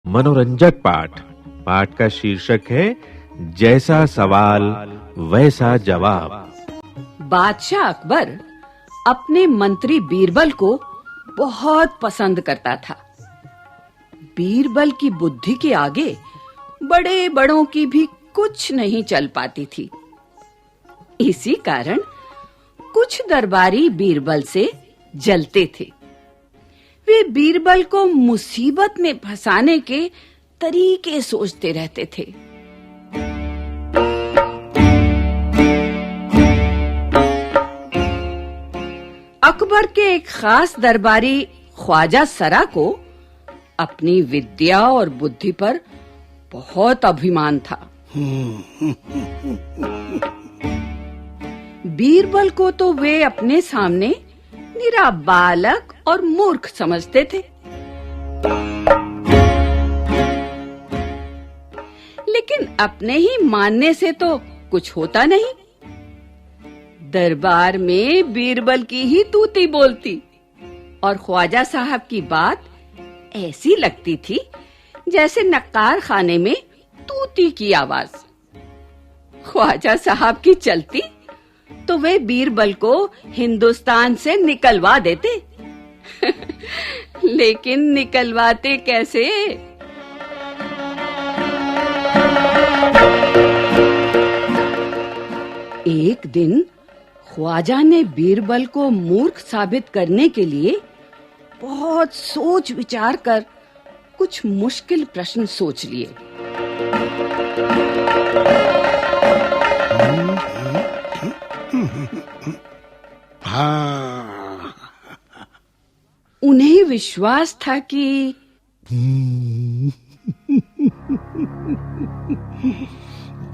मनोरंजक पाठ। पाठ का शीर्षक है जैसा सवाल वैसा जवाब। बादशाह अकबर अपने मंत्री बीरबल को बहुत पसंद करता था। बीरबल की बुद्धि के आगे बड़े बड़ों की भी कुछ नहीं चल पाती थी। इसी कारण कुछ दरबारी बीरबल से जलते थे। वे बीरबल को मुसीबत में फंसाने के तरीके सोचते रहते थे। अकबर के एक खास दरबारी ख्वाजा सरा को अपनी विद्या और बुद्धि पर बहुत अभिमान था। बीरबल को तो वे अपने सामने निरा बालक और मूर्ख समझते थे। लेकिन अपने ही मानने से तो कुछ होता नहीं। दरबार में बीरबल की ही तूती बोलती और ख्वाजा साहब की बात ऐसी लगती थी जैसे नक्कार खाने में तूती की आवाज। ख्वाजा साहब की चलती तो वे बीरबल को हिंदुस्तान से निकलवा देते। लेकिन निकलवाते कैसे? एक दिन ख्वाजा ने बीरबल को मूर्ख साबित करने के लिए बहुत सोच विचार कर कुछ मुश्किल प्रश्न सोच लिए। उन्हें विश्वास था कि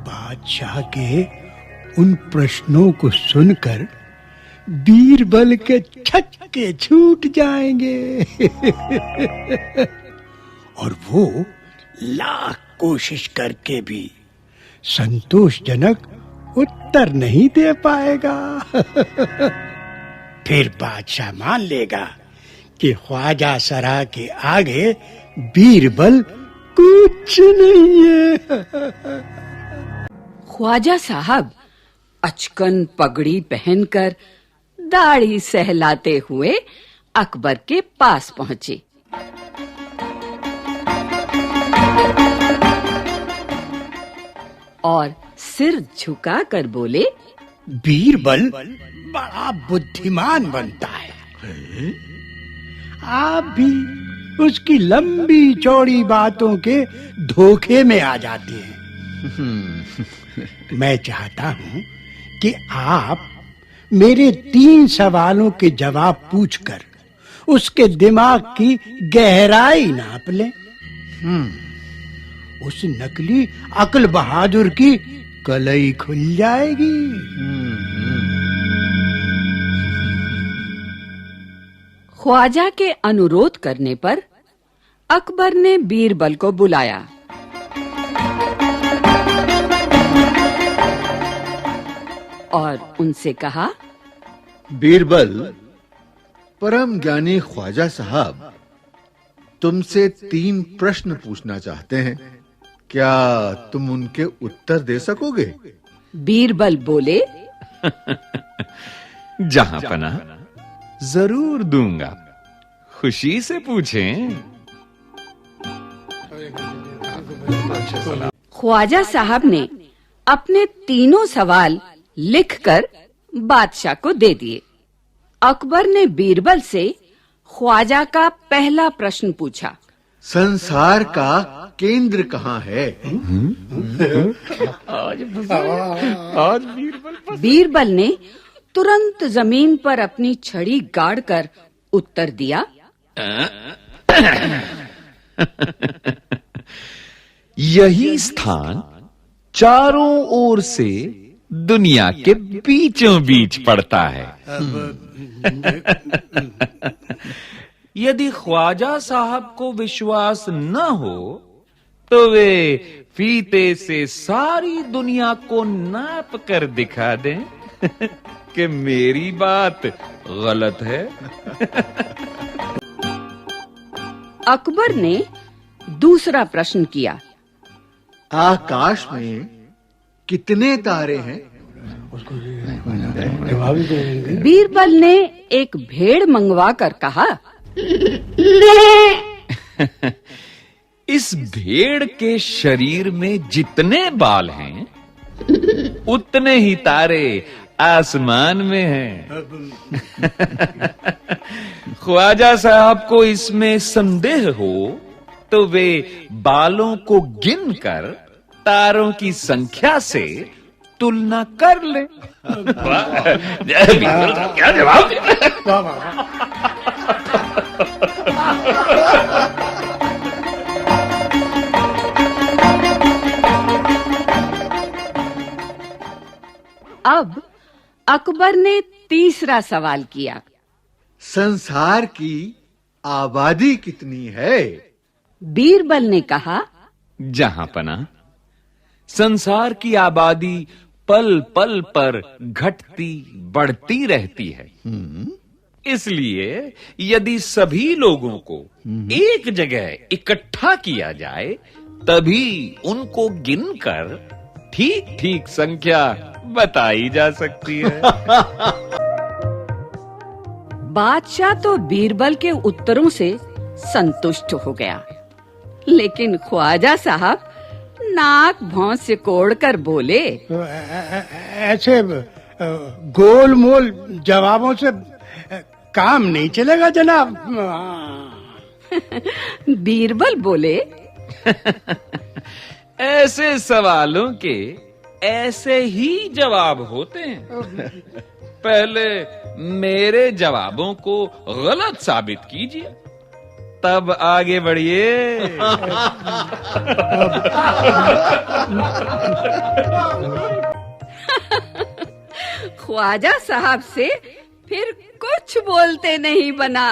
बादशाह के उन प्रश्नों को सुनकर बीरबल के छक्के छूट जाएंगे और वो लाख कोशिश करके भी संतोषजनक उत्तर नहीं दे पाएगा। फिर बादशाह मान लेगा कि ख्वाजा सरा के आगे बीरबल कुछ नहीं है। ख्वाजा साहब अचकन पगड़ी पहनकर दाढ़ी सहलाते हुए अकबर के पास पहुंचे। और सिर झुकाकर बोले, बीरबल बड़ा बुद्धिमान बनता है। आप भी उसकी लंबी चौड़ी बातों के धोखे में आ जाते हैं। मैं चाहता हूं कि आप मेरे 3 सवालों के जवाब पूछकर उसके दिमाग की गहराई नाप लें। उस नकली अक्ल बहादुर की कलई खुल जाएगी। ख्वाजा के अनुरोध करने पर अकबर ने बीरबल को बुलाया। और उनसे कहा, बीरबल, परम ज्ञानी ख्वाजा साहब तुमसे 3 प्रश्न पूछना चाहते हैं। क्या तुम उनके उत्तर दे सकोगे? बीरबल बोले, जहां पना जरूर दूंगा, खुशी से पूछें। ख्वाजा साहब ने अपने तीनों सवाल लिखकर बादशाह को दे दिए। अकबर ने बीरबल से ख्वाजा का पहला प्रश्न पूछा, संसार का केंद्र कहाँ है? बीरबल ने तुरंत जमीन पर अपनी छड़ी गाड़कर उत्तर दिया, यही स्थान चारों ओर से दुनिया के बीचों बीच पड़ता है। यदि ख्वाजा साहब को विश्वास न हो तो वे फीते से सारी दुनिया को नाप कर दिखा दें कि मेरी बात गलत है। अकबर ने दूसरा प्रश्न किया। आकाश में कितने तारे हैं? बीरबल ने एक भेड़ मंगवा कर कहा, इस भेड़ के शरीर में जितने बाल हैं, उतने ही तारे आसमान में हैं। ख्वाजा साहब को इसमें संदेह हो तो वे बालों को गिनकर तारों की संख्या से तुलना कर ले। क्या जवाब दिया? अब अकबर ने तीसरा सवाल किया। संसार की आबादी कितनी है? बीरबल ने कहा, जहांपना, संसार की आबादी पल पल पर घटती बढ़ती रहती है। इसलिए यदि सभी लोगों को एक जगह इकट्ठा किया जाए, तभी उनको गिनकर ठीक ठीक संख्या बताई जा सकती है। बादशाह तो बीरबल के उत्तरों से संतुष्ट हो गया, लेकिन ख्वाजा साहब नाक भौं से कोड़कर बोले, ऐसे गोलमोल जवाबों से काम नहीं चलेगा जनाब। बीरबल बोले, ऐसे सवालों के ऐसे ही जवाब होते हैं। पहले मेरे जवाबों को गलत साबित कीजिए, तब आगे बढ़िए। ख्वाजा साहब से फिर कुछ बोलते नहीं बना।